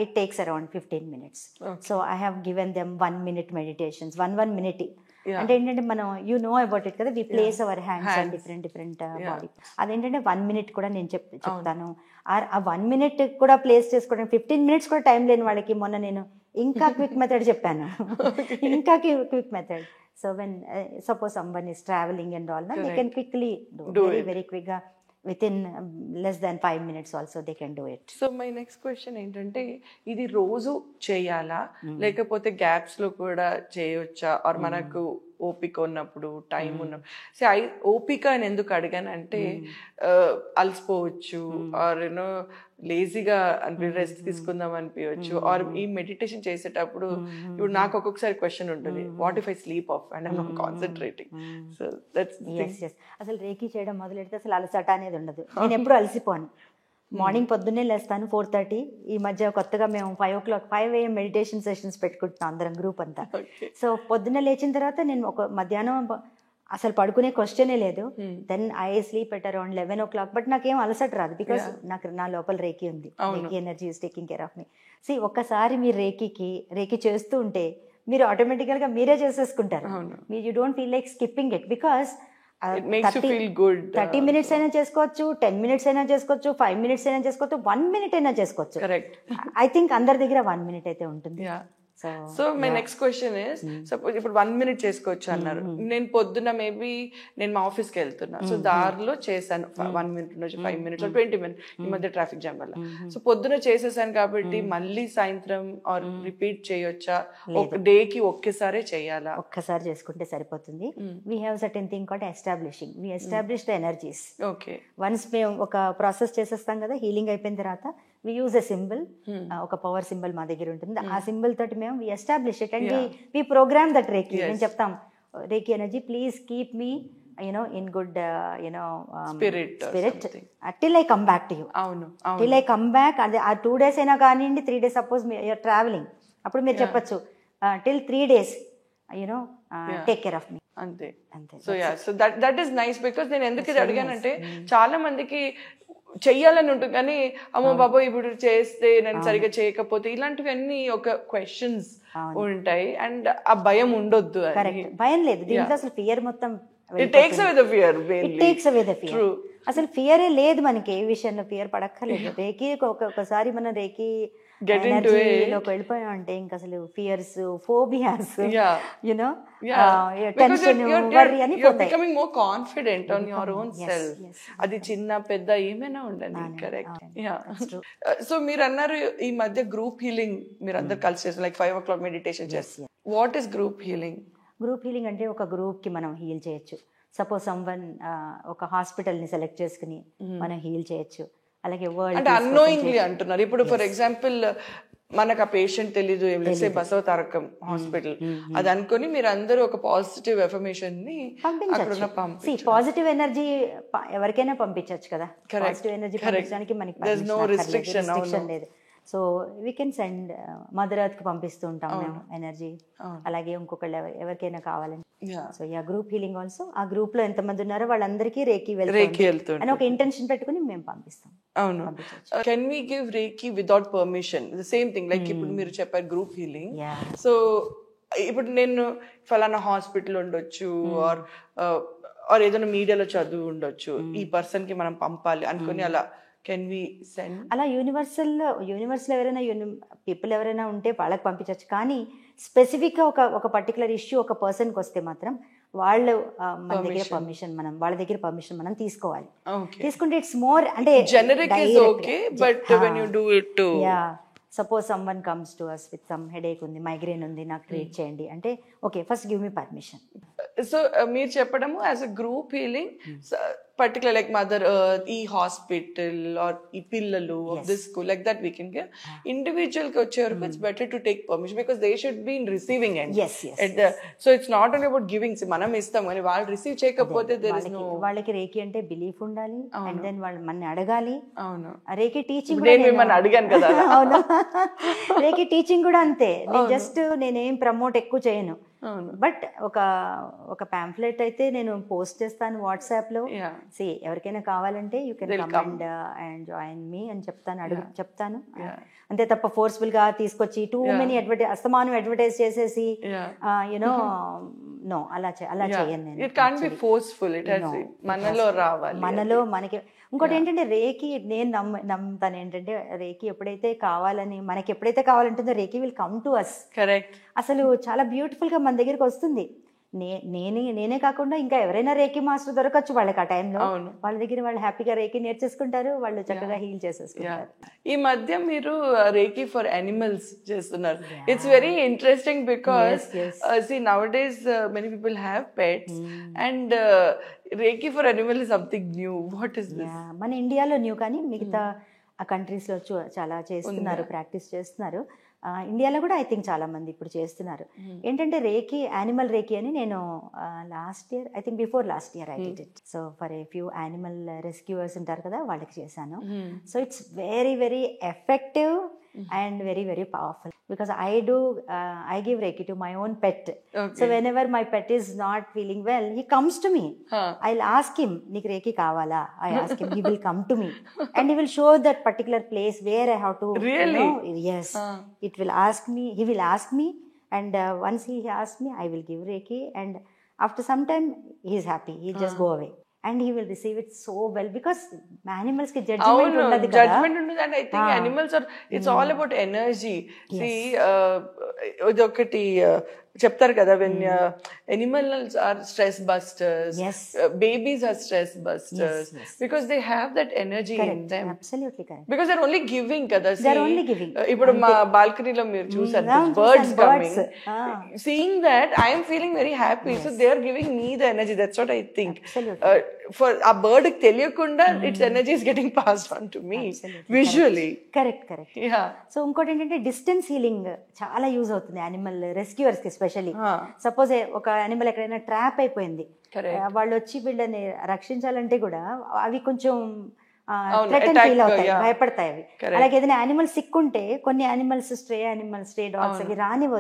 it takes around 15 minutes. So I have given them 1 minute meditations, one minute. అంటే ఏంటంటే మనం యూ నో అబౌట్ ఇట్ కదా, we place our hands on different body. అదేంటంటే 1 minute కూడా నేను చెప్తాను. ఆ 1 minute కూడా ప్లేస్ చేసుకోవడానికి 15 minutes కూడా టైం లేని వాళ్ళకి మొన్న నేను ఇంకా క్విక్ మెథడ్ చెప్పాను. ఇంకా quick method. So when suppose someone is travelling and all, they can quickly do very quick గా within less than 5 minutes also they can do it. So my next question ఏంటంటే ఇది రోజు చేయాలా లేకపోతే gaps లో కూడా చేయొచ్చా, ఆర్ మనకు ఓపిక ఉన్నప్పుడు టైం ఉన్నప్పుడు? సో ఓపిక అని ఎందుకు అడిగానంటే అలసిపోవచ్చు, ఆర్ యూనో లేజీగా రెస్ట్ తీసుకుందాం అనిపించవచ్చు, ఆర్ ఈ మెడిటేషన్ చేసేటప్పుడు ఇప్పుడు నాకు ఒక్కొక్కసారి క్వశ్చన్ ఉంటుంది, what if I sleep of and I'm not concentrating. So that's అసలు రేకి చేయడం మొదలెడితే అసలు అలసట అనేది ఉండదు. నేను ఎప్పుడు అలసిపోను. మార్నింగ్ పొద్దున్నే లేస్తాను 4:30. ఈ మధ్య కొత్తగా మేము 5 AM మెడిటేషన్ సెషన్స్ పెట్టుకుంటున్నాం అందరం గ్రూప్ అంతా. సో పొద్దున్నే లేచిన తర్వాత నేను ఒక మధ్యాహ్నం అసలు పడుకునే క్వశ్చనే లేదు. Then I sleep at around 11 o'clock. But నాకేం అలసట రాదు, బికాస్ నాకు నా లోపల రేకి ఉంది. Reiki energy is taking care of me. See ఒక్కసారి మీరు రేకి చేస్తూ ఉంటే మీరు ఆటోమేటికల్ గా మీరే చేసేసుకుంటారు. మీరు you don't feel like skipping it, because 30 minutes అయినా చేసుకోవచ్చు, 10 minutes అయినా చేసుకోవచ్చు, 5 minutes అయినా చేసుకోవచ్చు, 1 minute అయినా చేసుకోవచ్చు. ఐ థింక్ అందరి దగ్గర 1 minute అయితే ఉంటుంది. So my next question is, suppose ఇప్పుడు 1 minute చేసుకోవచ్చు అన్నారు, నేను పొద్దున్న మేబీ నేను మా ఆఫీస్కి వెళ్తున్నా, సో దారిలో చేశాను 1 minute నుంచి 5 minutes 20 minutes ఈ మధ్య ట్రాఫిక్ జామ్ వల్ల. సో పొద్దున చేసేసాను కాబట్టి మళ్ళీ సాయంత్రం ఆర్ రిపీట్ చేయొచ్చా, ఒక డేకి ఒక్కసారే చేయాలా? ఒక్కసారి చేసుకుంటే సరిపోతుంది. We have certain thing called establishing. We establish the energies. Okay, once మేము ఒక ప్రాసెస్ చేసేస్తాం కదా, హీలింగ్ అయిపోయిన తర్వాత వి యూజ్ ఎ సింబల్, ఒక పవర్ సింబల్ మా దగ్గర ఉంటుంది. ఆ సింబల్ తోటి మేము we establish it and we program that reiki. నేను చెప్తాం, reiki energy please keep me in good spirit till I come back to you. Till I come back, ఆ 2 days అయినా కానివ్వండి, 3 days, సపోజ్ you're traveling, అప్పుడు మీరు చెప్పచ్చు till 3 days take care of me. అంతే. So that is nice, because నేను ఎందుకు ఇది అడిగానంటే చాలా మందికి చెయ్యాలని ఉంటుంది కానీ అమ్మో బాబో ఇప్పుడు చేస్తే నేను సరిగా చేయకపోతే ఇలాంటివన్నీ ఒక క్వశ్చన్స్ ఉంటాయి, అండ్ ఆ భయం ఉండొద్దు. భయం లేదు దీంట్లో, అసలు ఫియర్ మొత్తం It takes away the fear it mainly. Takes away the fear. True. అసలు ఫియరే లేదు మనకి, ఏ విషయంలో ఫియర్ పడక్కర్లేదు. రేకి ఒకసారి మనం రేకి Get into ఎనర్జీలోకి వెళ్ళిపోయాం అంటే ఇంక అసలు fears, phobias, Yeah. You know Yeah, because tension, worry అని you're పోతాయి. becoming more confident on your own self. yes. అది చిన్న పెద్ద ఏమైనా ఉండని, కరెక్ట్. సో మీరు అన్నారు ఈ మధ్య గ్రూప్ హీలింగ్ మీరు అందరు కలిసి చేస్తారు, లైక్ 5 o'clock మెడిటేషన్ చేస్తారు. What is group healing? Group healing అంటే ఒక గ్రూప్కి మనం హీల్ చేయొచ్చు. సపోజ్ సమ్వన్ ఒక హాస్పిటల్ని సెలెక్ట్ చేసుకుని మనం హీల్ చేయొచ్చు. అలాగే వరల్డ్ అంటే అన్నోయింగ్లీ అంటున్నారు. ఇప్పుడు ఫర్ ఎగ్జాంపుల్ మనకు ఆ పేషెంట్ తెలీదు, ఏం లేదు, బసవ తారకం హాస్పిటల్ అది అనుకుని మీరు అందరూ ఒక పాజిటివ్ ఎఫర్మేషన్ ని పంపించచ్చు. పాజిటివ్ ఎనర్జీ ఎవరికైనా పంపించవచ్చు కదా. పాజిటివ్ ఎనర్జీ పంపించడానికి మనకి రిస్ట్రిక్షన్ లేదు. So we can send mother earth కి పంపిస్తూ ఉంటాం మేము ఎనర్జీ. అలాగే ఇంకొకళ్ళు ఎవరికైనా కావాలని. So yeah group healing also. ఆ గ్రూప్ లో ఎంతమంది ఉన్నారో వాళ్ళందరికీ రేకి వెళ్తుంది అని ఒక ఇంటెన్షన్ పెట్టుకుని మేము పంపిస్తాం. అవును. Can we give reiki without permission? The same thing like ఇప్పుడు మీరు చెప్పారు గ్రూప్ హీలింగ్. సో ఇప్పుడు నేను ఫలానా హాస్పిటల్ ఉండొచ్చు ఆర్ ఏదైనా మీడియాలో చదువు ఉండొచ్చు, ఈ పర్సన్ కి మనం పంపాలి అనుకుని అలా కెన్ వి సెండ్? అలా యూనివర్సల్ ఎవరైనా పీపుల్ ఎవరైనా ఉంటే వాళ్ళకి పంపించవచ్చు. కానీ స్పెసిఫిక్గా ఒక పర్టికులర్ ఇష్యూ ఒక పర్సన్కి వస్తే మాత్రం వాళ్ళు మన దగ్గర పర్మిషన్ వాళ్ళ దగ్గర పర్మిషన్ మనం తీసుకోవాలి. తీసుకుంటే ఇట్స్ మోర్ అంటే generic is okay, but when you do it to suppose someone comes to us with some headache ఉంది, మైగ్రేన్ ఉంది, నాకు ట్రీట్ చేయండి అంటే okay first give me permission. So మీరు చెప్పడము as a group healing particular like mother earth, ఈ hospital or ఈ పిల్లలు of this school like that we can give. Individual కి వచ్చే వరకు it's better to take permission because they should be in receiving end. So it's not only about giving. మనం ఇస్తాం కానీ వాళ్ళు రిసీవ్ చేయకపోతే వాళ్ళకి రేకి అంటే బిలీఫ్ ఉండాలి అండ్ దెన్ వాళ్ళు మన అడగాలి. అవును. రేకి టీచింగ్ మిమ్మల్ని అడిగాను కదా. అవును. రేకి టీచింగ్ కూడా అంతే. జస్ట్ నేనేం ప్రమోట్ ఎక్కువ చేయను, బట్ ఒక పాంఫ్లెట్ అయితే నేను పోస్ట్ చేస్తాను వాట్సాప్ లో. ఎవరికైనా కావాలంటే you can come and join me అని చెప్తాను. అంతే తప్ప ఫోర్స్ఫుల్ గా తీసుకొచ్చి టూ మెనీ అస్తమానం అడ్వర్టైజ్ చేసేసి యునో నో అలా చేయను నేను. It can't be forceful, it has మనలో రావాలి. మనలో మనకి ఇంకోటి ఏంటంటే రేకి నేను నమ్ముతాను ఏంటంటే రేకి ఎప్పుడైతే కావాలంటుందో reiki will come to us. Correct. అసలు చాలా బ్యూటిఫుల్ గా మన దగ్గరికి వస్తుంది. నేనే కాకుండా ఇంకా ఎవరైనా రేకి మాస్టర్ దొరకచ్చు వాళ్ళకి ఆ టైంలో. వాళ్ళ దగ్గర వాళ్ళు హ్యాపీగా రేకి నేర్చేసుకుంటారు, వాళ్ళు చక్కగా హీల్ చేసేసుకుంటారు. ఈ మధ్య మీరు రేకి ఫర్ యానిమల్స్ చేస్తున్నారు. It's very interesting because see nowadays many people have pets and Reiki for animal is something new. What is this? మన ఇండియాలో న్యూ, కానీ మిగతా ఆ కంట్రీస్ లో చాలా చేస్తున్నారు, ప్రాక్టీస్ చేస్తున్నారు. ఇండియాలో కూడా ఐ థింక్ చాలా మంది ఇప్పుడు చేస్తున్నారు. ఏంటంటే రేకి, యానిమల్ రేకి అని నేను last year, I think before last year I did it. So for a few animal rescuers ఉంటారు కదా, వాళ్ళకి చేశాను. So it's very very effective and very very powerful because I give Reiki to my own pet. So whenever my pet is not feeling well, he comes to me. I'll ask him, "Nik Reiki kavala?" I ask him, he will come to me and he will show that particular place where I have to. Really? Yes. He will ask me and once he asks me, I will give Reiki and after some time he is happy. He'll just go away. And he will receive it so well because animals ki judgment undadu kada. Judgment undadu and I think animals are, it's all about energy. See, idokati చెప్తారు కదా, when animals are stress busters, babies are stress busters because they have that energy in them. Absolutely correct. Because they're only giving kada. They're only giving. ఇప్పుడు మా బాల్కనీలో మీరు చూసారు birds coming. Seeing that I am feeling very happy. So they are giving me the energy. That's what I think. For a bird కి తెలియకుండా its energy is getting passed on to me visually. Correct. Yeah. So ఇంకోటి ఏంటంటే distance healing చాలా use అవుతుంది animal rescuers కి. Specially suppose ఒక animal ఎక్కడైనా trap అయిపోయింది, వాళ్ళు వచ్చి వీళ్ళని రక్షించాలంటే కూడా అవి కొంచెం ఫీల్ అవుతాయి, భయపడతాయి అవి. అలాగే ఏదైనా యానిమల్ సిక్ ఉంటే కొన్ని యానిమల్స్, స్ట్రే డాగ్స్ అవి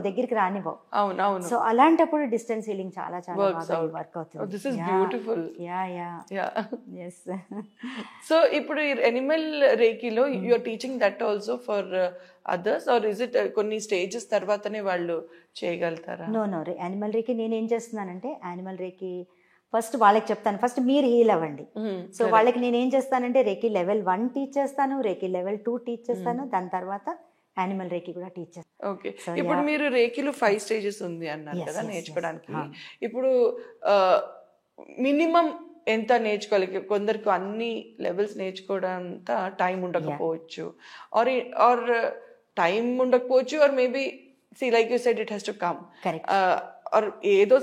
దగ్గరికి రానివ్వవు. సో అలాంటప్పుడు డిస్టెన్స్ హీలింగ్ చాలా బాగా వర్క్ అవుతుంది. సో ఇప్పుడు యానిమల్ రేకిలో you are teaching that also for others or is it కొన్ని స్టేజెస్ తర్వాతనే వాళ్ళు చేయగలుగుతారా? నో యానిమల్ రేకి నేనేం చేస్తున్నానంటే యానిమల్ రేకి ఫస్ట్ వాళ్ళకి చెప్తాను, ఫస్ట్ మీరు హీల్ అవ్వండి. సో వాళ్ళకి నేను ఏం చేస్తానంటే రేకి లెవెల్ 1 టీచ్ చేస్తాను, రేకి లెవెల్ 2 టీచ్ చేస్తాను, దాని తర్వాత యానిమల్ రేకి కూడా టీచ్ చేస్తాను. ఓకే, ఇప్పుడు మీరు రేకిలో 5 స్టేజెస్ ఉంది అన్నారు కదా నేర్చుకోవడానికి. ఇప్పుడు మినిమం ఎంత నేర్చుకోవాలి? కొందరికి అన్ని లెవెల్స్ నేర్చుకోవడంత టైం ఉండకపోవచ్చు, ఆర్ టైం ఉండకపోవచ్చు, or maybe like you said it has to come, or ఏదో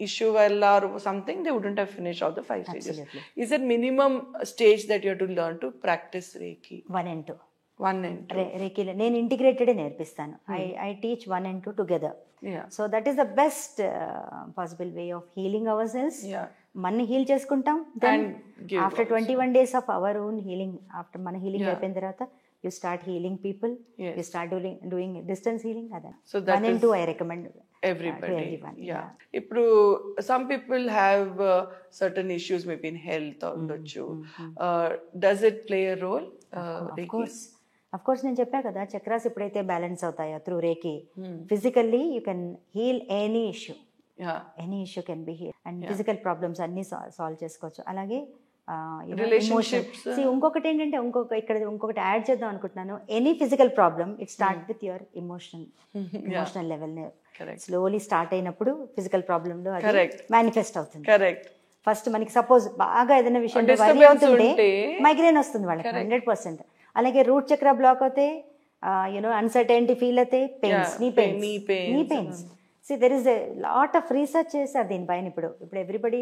issue valla or something, they wouldn't have finished all the 5 stages. Absolutely. Is there minimum stage that you have to learn to practice Reiki? 1 and 2. 1 and 2. Reiki నేను integrated నేర్పిస్తాను. I teach 1 and 2 together. So that is the best possible way of healing ourselves. మన heal చేసుకుంటాం, then after 21 days of our own healing, after మన healing అయిపోయిన తర్వాత you start healing people. You start doing distance healing. So that 1 and 2 I recommend everybody. To everyone. Ippudu some people have certain issues maybe in health or undochu. Does it play a role? Of course నేను చెప్పా కదా, chakras ఎప్పుడైతే balance అవుతాయో through reiki, physically you can heal any issue. Any issue can be heal, and physical problems అన్ని solve చేసుకోవచ్చు. అలాగే ఇంకొకటి ఏంటంటే ఇంకొకటి యాడ్ చేద్దాం అనుకుంటున్నాను. Any physical problem it start with your emotional level. Slowly start అయినప్పుడు ఫిజికల్ ప్రాబ్లమ్ లో మేనిఫెస్ట్ అవుతుంది. ఫస్ట్ మనకి సపోజ్ బాగా ఏదైనా విషయం వరి అవుతుంటే మైగ్రేన్ వస్తుంది వాళ్ళకి 100%. అలాగే రూట్ చక్ర బ్లాక్ అవుతే అన్సర్టైనిటీ ఫీల్ అయితే పెయిన్స్, నీ pains. See, there is a lot of research చేశారు దీనిపైన. ఇప్పుడు ఎవ్రీబడి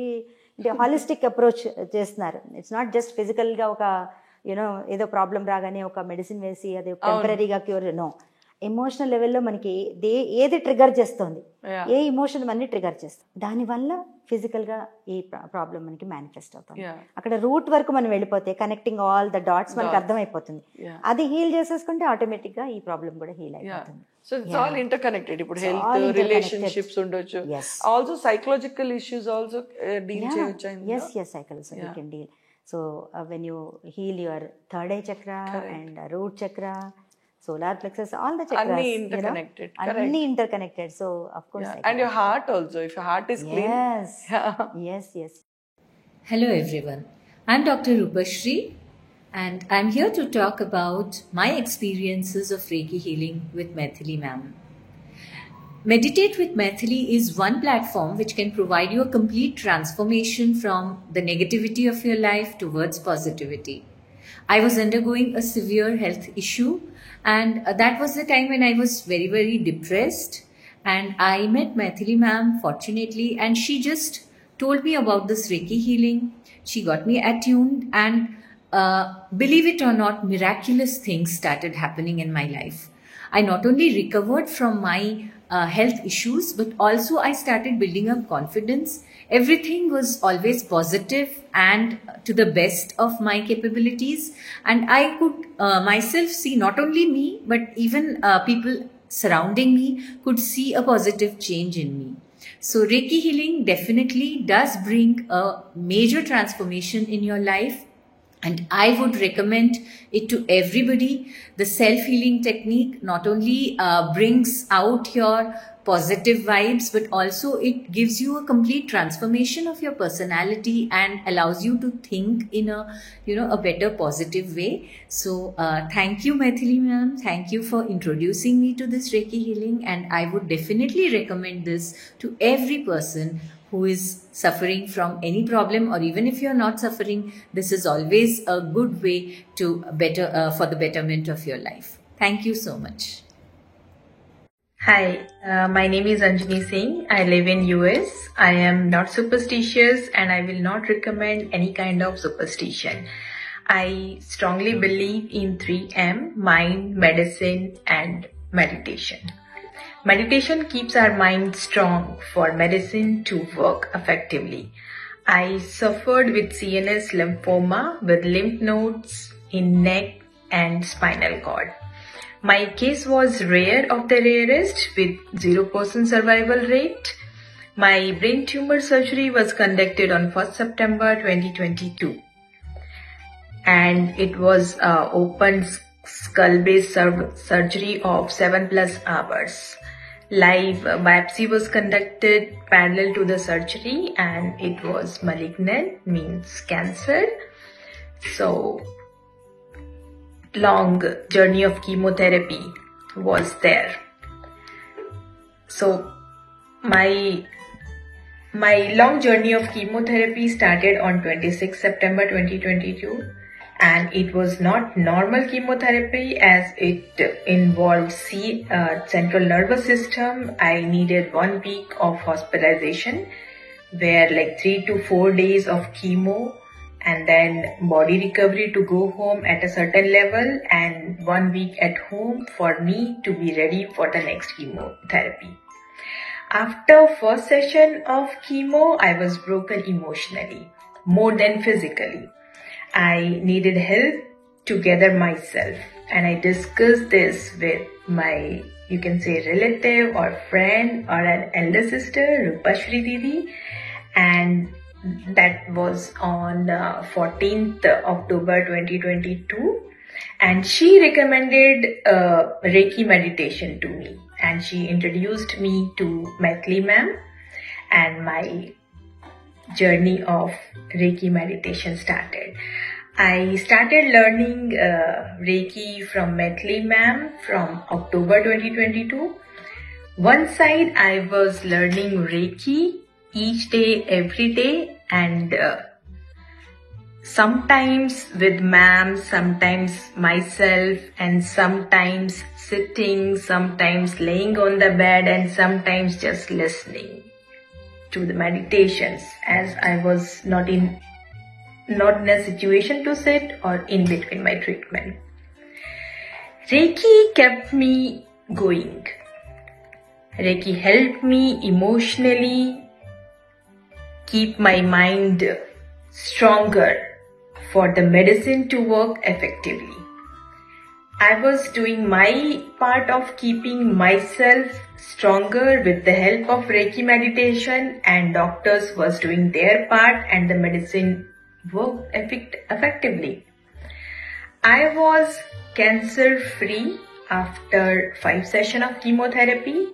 హాలిస్టిక్ అప్రోచ్ చేస్తున్నారు. ఇట్స్ నాట్ జస్ట్ ఫిజికల్గా ఒక ఏదో ప్రాబ్లం రాగానే ఒక మెడిసిన్ వేసి అది టెంపరీగా క్యూర్. నో, ఎమోషనల్ లెవెల్లో మనకి ఏది ట్రిగర్ చేస్తుంది, ఏ ఇమోషన్ మనని ట్రిగర్ చేస్తుంది, దానివల్ల ఫిజికల్గా ఈ ప్రాబ్లం మనకి మేనిఫెస్ట్ అవుతుంది. అక్కడ రూట్ వరకు మనం వెళ్ళిపోతే కనెక్టింగ్ ఆల్ ద డాట్స్ మనకి అర్థమైపోతుంది. అది హీల్ చేసేసుకుంటే ఆటోమేటిక్గా ఈ ప్రాబ్లం కూడా హీల్ అయిపోతుంది. So it's all interconnected. ఇప్పుడు health, relationships ఉండొచ్చు, also psychological issues also deal చేయొచ్చు. Yes, psychology you can deal. So when you heal your third eye chakra and root chakra, solar plexus, all the chakras anni interconnected. Anni interconnected. So of course, and your heart also, if your heart is clean. Yes. Hello everyone, I'm Dr. Rupashri, and I'm here to talk about my experiences of Reiki healing with Maithili ma'am. Meditate with Maithili is one platform which can provide you a complete transformation from the negativity of your life towards positivity. I was undergoing a severe health issue, and that was the time when I was very, very depressed, and I met Maithili ma'am fortunately, and she just told me about this Reiki healing. She got me attuned, and believe it or not, miraculous things started happening in my life. I not only recovered from my health issues, but also I started building up confidence. Everything was always positive and to the best of my capabilities. And I could myself see, not only me, but even people surrounding me could see a positive change in me. So Reiki healing definitely does bring a major transformation in your life. And I would recommend it to everybody. The self-healing technique not only brings out your positive vibes, but also it gives you a complete transformation of your personality and allows you to think in a better positive way. So thank you, Maithili ma'am. Thank you for introducing me to this Reiki healing, and I would definitely recommend this to every person who is suffering from any problem, or even if you're not suffering, this is always a good way to for the betterment of your life. Thank you so much. Hi, my name is Anjani Singh. I live in US. I am not superstitious, and I will not recommend any kind of superstition. I strongly believe in 3M: mind, medicine, and meditation. Meditation keeps our mind strong for medicine to work effectively. I suffered with CNS lymphoma with lymph nodes in neck and spinal cord. My case was rare of the rarest with 0% survival rate. My brain tumor surgery was conducted on 1st September 2022. And it was open skull-based surgery of 7+ hours. Live biopsy was conducted parallel to the surgery, and it was malignant, means cancer. So long journey of chemotherapy was there. So my long journey of chemotherapy started on 26 September 2022, and it was not normal chemotherapy as it involved central nervous system. I needed 1 week of hospitalization, where like 3 to 4 days of chemo, and then body recovery to go home at a certain level, and 1 week at home for me to be ready for the next chemotherapy. After first session of chemo, I was broken emotionally, more than physically. I needed help to gather myself, and I discussed this with my, you can say, relative or friend or an elder sister, Rupashri Didi, and that was on 14th October 2022, and she recommended Reiki meditation to me, and she introduced me to Maithili ma'am, and my journey of Reiki meditation started. I started learning Reiki from Maithili ma'am from October 2022. One side I was learning Reiki each day, every day, and sometimes with ma'am, sometimes myself, and sometimes sitting, sometimes laying on the bed, and sometimes just listening to the meditations, as I was not in a situation to sit or in between my treatment. Reiki kept me going. Reiki helped me emotionally keep my mind stronger for the medicine to work effectively. I was doing my part of keeping myself stronger with the help of Reiki meditation, and doctors was doing their part, and the medicine worked effectively. I was cancer free after 5 sessions of chemotherapy,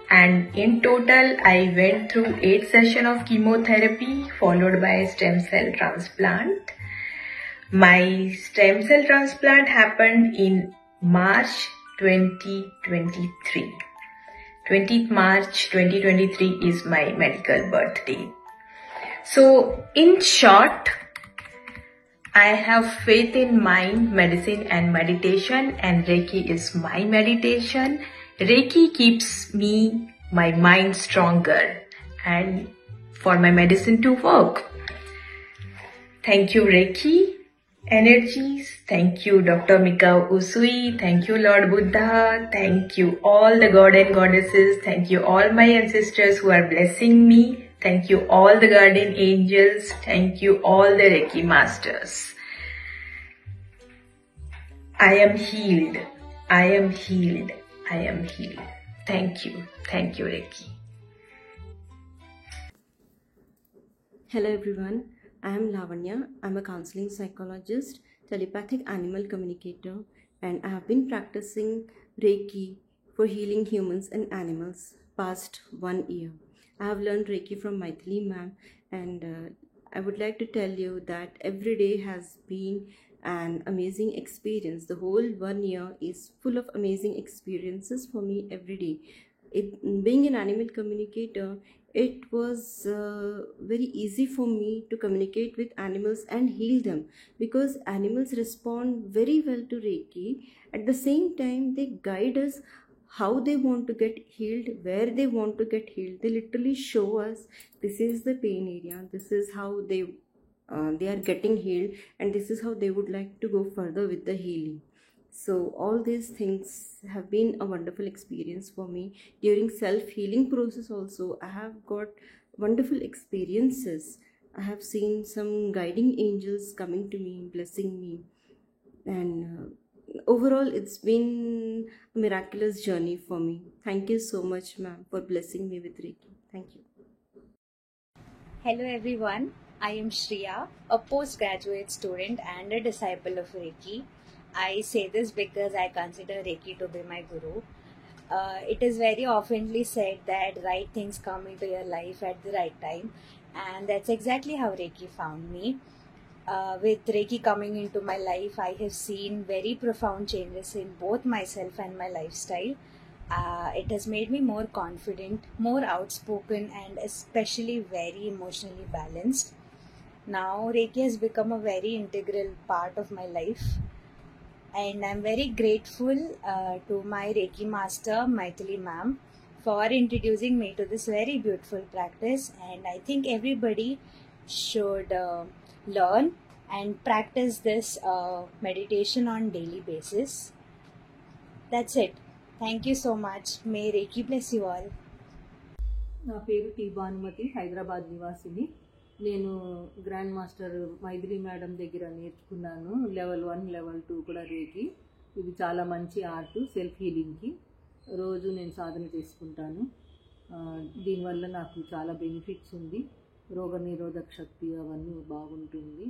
and in total I went through 8 sessions of chemotherapy followed by stem cell transplant. My stem cell transplant happened in March 2023. 20th March 2023 is my medical birthday. So in short, I have faith in mind, medicine and meditation, and Reiki is my meditation. Reiki keeps my mind stronger and for my medicine to work. Thank you, Reiki energies. Thank you, Dr. Mikao Usui. Thank you, Lord Buddha. Thank you, all the God and goddesses. Thank you, all my ancestors who are blessing me. Thank you, all the guardian angels. Thank you, all the Reiki masters. I am healed. I am healed. I am healed. Thank you. Thank you, Reiki. Hello everyone, I am Lavanya. I'm a counseling psychologist, telepathic animal communicator, and I have been practicing Reiki for healing humans and animals past 1 year. I have learned Reiki from Maithili ma'am, and I would like to tell you that every day has been an amazing experience. The whole 1 year is full of amazing experiences for me every day. Being an animal communicator, it was very easy for me to communicate with animals and heal them, because animals respond very well to Reiki. At the same time, they guide us how they want to get healed, where they want to get healed. They literally show us this is the pain area, this is how they are getting healed, and this is how they would like to go further with the healing. So all these things have been a wonderful experience for me. During self-healing process also, I have got wonderful experiences. I have seen some guiding angels coming to me, blessing me, and overall it's been a miraculous journey for me. Thank you so much, ma'am, for blessing me with Reiki. Thank you. Hello everyone, I am Shriya, a postgraduate student and a disciple of Reiki. I say this because I consider Reiki to be my guru. it is very oftenly said that right things come into your life at the right time, and that's exactly how Reiki found me. With Reiki coming into my life, I have seen very profound changes in both myself and my lifestyle. It has made me more confident, more outspoken, and especially very emotionally balanced. Now, Reiki has become a very integral part of my life, and I'm very grateful to my Reiki master, Maithili ma'am, for introducing me to this very beautiful practice. And I think everybody should learn and practice this meditation on daily basis. That's it. Thank you so much. May Reiki bless you all. నా పేరు T Bhanumathi, Hyderabad నివాసిని. నేను grand master Maithili madam దగ్గర నేర్చుకున్నాను. Level 1, level 2 కూడా రేకి. ఇది చాలా మంచి art, self హీలింగ్కి. రోజు నేను సాధన చేసుకుంటాను. దీనివల్ల నాకు చాలా బెనిఫిట్స్ ఉంది. రోగనిరోధక శక్తి అవన్నీ బాగుంటుంది.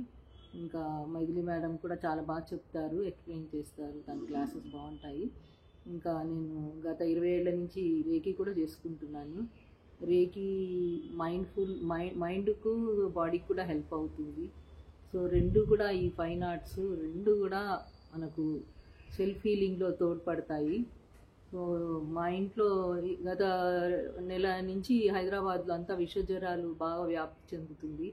ఇంకా మైథిలి మేడం కూడా చాలా బాగా చెప్తారు, ఎక్స్ప్లెయిన్ చేస్తారు, తన క్లాసెస్ బాగుంటాయి. ఇంకా నేను గత 20 ఏళ్ల నుంచి రేకి కూడా చేసుకుంటున్నాను. రేకి మైండ్కు బాడీకి కూడా హెల్ప్ అవుతుంది. సో రెండు కూడా ఈ ఫైన్ ఆర్ట్స్ రెండు కూడా మనకు సెల్ఫ్ హీలింగ్లో తోడ్పడతాయి. సో మా ఇంట్లో గత నెల నుంచి హైదరాబాద్లో అంతా విషజ్వరాలు బాగా వ్యాప్తి చెందుతుంది.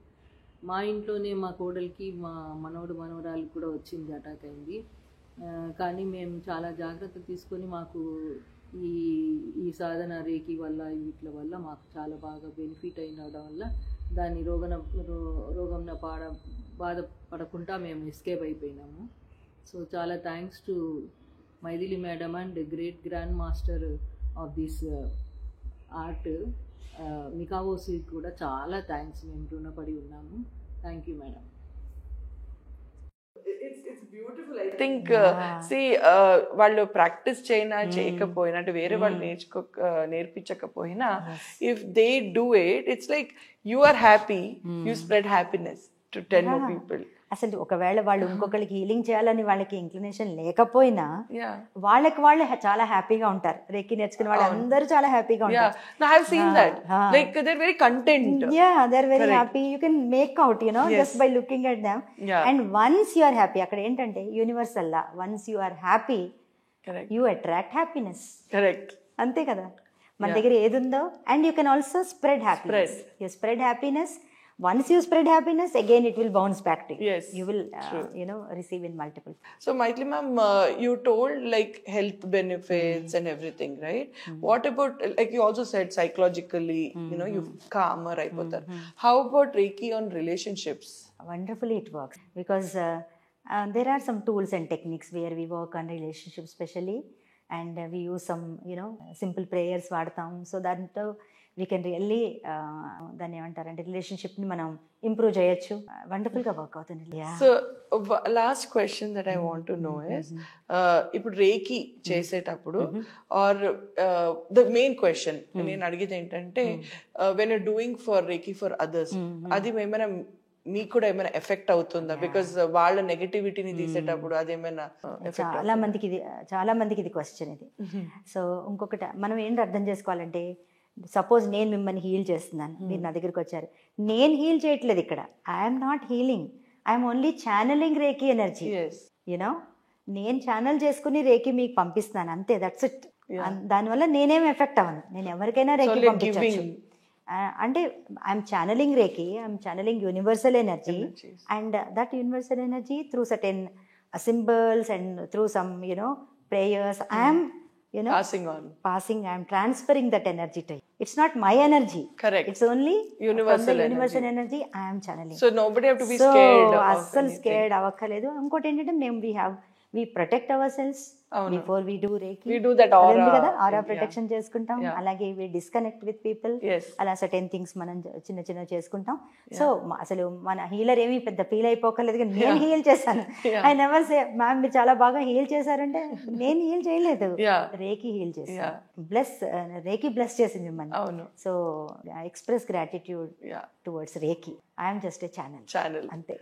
మా ఇంట్లోనే మా కోడలికి, మా మనవరాలకు కూడా వచ్చింది, అటాక్ అయింది. కానీ మేము చాలా జాగ్రత్త తీసుకొని మాకు ఈ సాధన రేకి వల్ల వీటి వల్ల మాకు చాలా బాగా బెనిఫిట్ అయినడం వల్ల దాని రోగంన బాధపడకుండా మేము ఎస్కేప్ అయిపోయినాము. సో చాలా thanks to Mythili madam and great grand master of this art Mikao Usui కూడా చాలా థ్యాంక్స్, మేము రుణపడి ఉన్నాము. Thank you madam. It's beautiful. I think వాళ్ళు ప్రాక్టీస్ చేయకపోయినా అంటే వేరే వాళ్ళు నేర్పించకపోయినా, if they do it, it's like you are happy, you spread happiness to 10 more people. అసలు ఒకవేళ వాళ్ళు ఇంకొకరికి హీలింగ్ చేయాలని వాళ్ళకి ఇంక్లినేషన్ లేకపోయినా వాళ్ళకి వాళ్ళు చాలా హ్యాపీగా ఉంటారు. రేకి నేర్చుకునే వాళ్ళు అందరూ చాలా హ్యాపీగా ఉంటారు. I have seen that. Like they're very content. Yeah, they're very happy. You can make out, just by looking at them. And once you are happy, అక్కడ ఏంటంటే universal law, once you are happy, you attract happiness. Correct. అంతే కదా, మన దగ్గర ఏది ఉందో. And you can also spread happiness. You spread happiness. Once you spread happiness, again it will bounce back to you. Yes, you will receive in multiple. So Maithili ma'am, you told like health benefits and everything, right? What about, like you also said, psychologically, you calmer అయిపోతారు. How about Reiki on relationships? Wonderfully it works, because there are some tools and techniques where we work on relationships especially, and we use some simple prayers వాడతాం. So that we can really దాన్ని ఏమంటారంటే రిలేషన్షిప్ని మనం improve చేయొచ్చు. వండర్ఫుల్గా work అవుతుంది. So last question that I want to know is, ఇప్పుడు రేకి చేసేటప్పుడు are the main question నేను అడిగేది ఏంటంటే, when you're doing for Reiki for others, అది ఏమైనా మీకు కూడా ఏమైనా ఎఫెక్ట్ అవుతుందా? బికాస్ వాళ్ళ నెగటివిటీని తీసేటప్పుడు అదేమైనా చాలా మందికి ఇది క్వశ్చన్ ఇది. సో ఇంకొకటి మనం ఏంటి అర్థం చేసుకోవాలంటే, సపోజ్ నేను మిమ్మల్ని హీల్ చేస్తున్నాను, మీరు నా దగ్గరికి వచ్చారు, నేను హీల్ చేయట్లేదు ఇక్కడ. I'm not healing, I'm only channelling Reiki energy. నేను ఛానల్ చేసుకుని రేకి మీకు పంపిస్తున్నాను, అంతే, దట్స్ ఇట్. దానివల్ల నేనేం ఎఫెక్ట్ అవ్వను. నేను ఎవరికైనా రేకి పంపించవచ్చు. అంటే I'm channelling Reiki, I'm channelling universal energy, and that universal energy through certain symbols and through some prayers, I am passing, I am transferring that energy to you. It's not my energy. Correct. It's only universal energy I am channeling. So nobody have to be scared. So asal scared avakaledu. Inkoti entante we protect ourselves before we do Reiki. We do that aura protection చేసుకుంటాం. అలాగే we disconnect with people. అలా certain things మనం చిన్న చేసుకుంటాం. So అసలు మన healer ఏమీ పెద్ద ఫీల్ అయిపోకలేదు, కానీ నేను హీల్ చేశాను. ఐ నెవర్ సే మ్యామ్ మీరు చాలా బాగా హీల్ చేశారంటే, నేను హీల్ చేయలేదు, రేకి హీల్ చేశాను. రేకి బ్లెస్ చేసింది మిమ్మల్ని. So express gratitude towards Reiki. I am just a channel. Ante.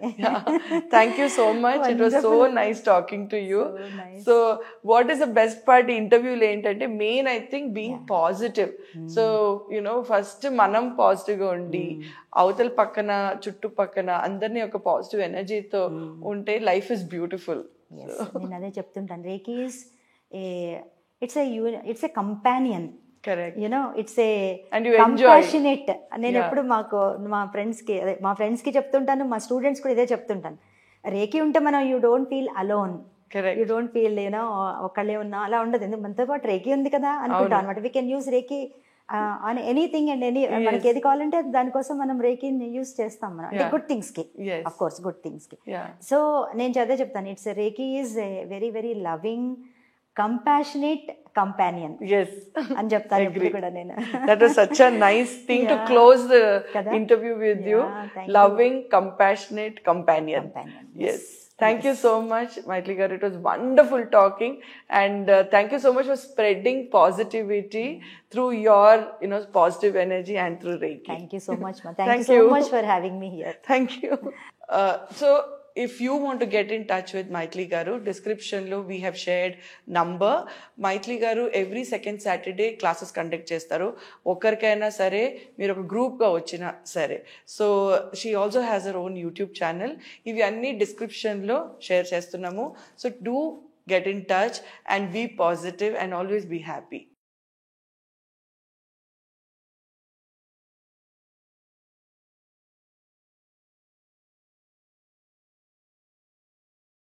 Thank you so much. It was so nice talking to you. So nice. So what is the best part ఇంటర్వ్యూలో ఏంటంటే main I think being positive. So first మనం positive గా ఉండి అవతల పక్కన చుట్టుపక్కన అందరినీ ఒక పాజిటివ్ ఎనర్జీతో ఉంటే లైఫ్ ఇస్ బ్యూటిఫుల్. నేను అదే చెప్తుంటాను, reiki is it's a companion. Correct. It's a And you enjoy. compassionate. నేను ఎప్పుడు మా ఫ్రెండ్స్కి చెప్తుంటాను, మా స్టూడెంట్స్ కూడా ఇదే చెప్తుంటాను. రేకి ఉంటే మనం you don't feel alone, you don't feel ఒకళ్ళే ఉన్నా అలా ఉండదు. ఎందుకు మనతో పాటు రేకి ఉంది కదా అనుకుంటాం అనమాట. We can use Reiki on anything and మనకి ఏది కావాలంటే దానికోసం మనం రేకిని యూస్ చేస్తాం మనం, అంటే గుడ్ థింగ్స్కి, అఫ్ కోర్స్ గుడ్ థింగ్స్కి. సో నేను అదే చెప్తాను, it's reiki is very very loving, compassionate companion అని చెప్తాను ఇప్పుడు కూడా నేను. That was such a nice thing to close the interview with you. Loving, compassionate companion. Yes. Thank you so much, Maithili garu. It was wonderful talking, and thank you so much for spreading positivity through your positive energy and through Reiki. Thank you so much, ma. Thank you so much for having me here. Thank you. So if you want to get in touch with Maithili garu, description lo we have shared number. Maithili garu every second Saturday classes conduct chestaru. Okkarkaina sare meer oka group ga vachina sare. So she also has her own YouTube channel. Ivi anni description lo share chestunnamo. So do get in touch and be positive and always be happy.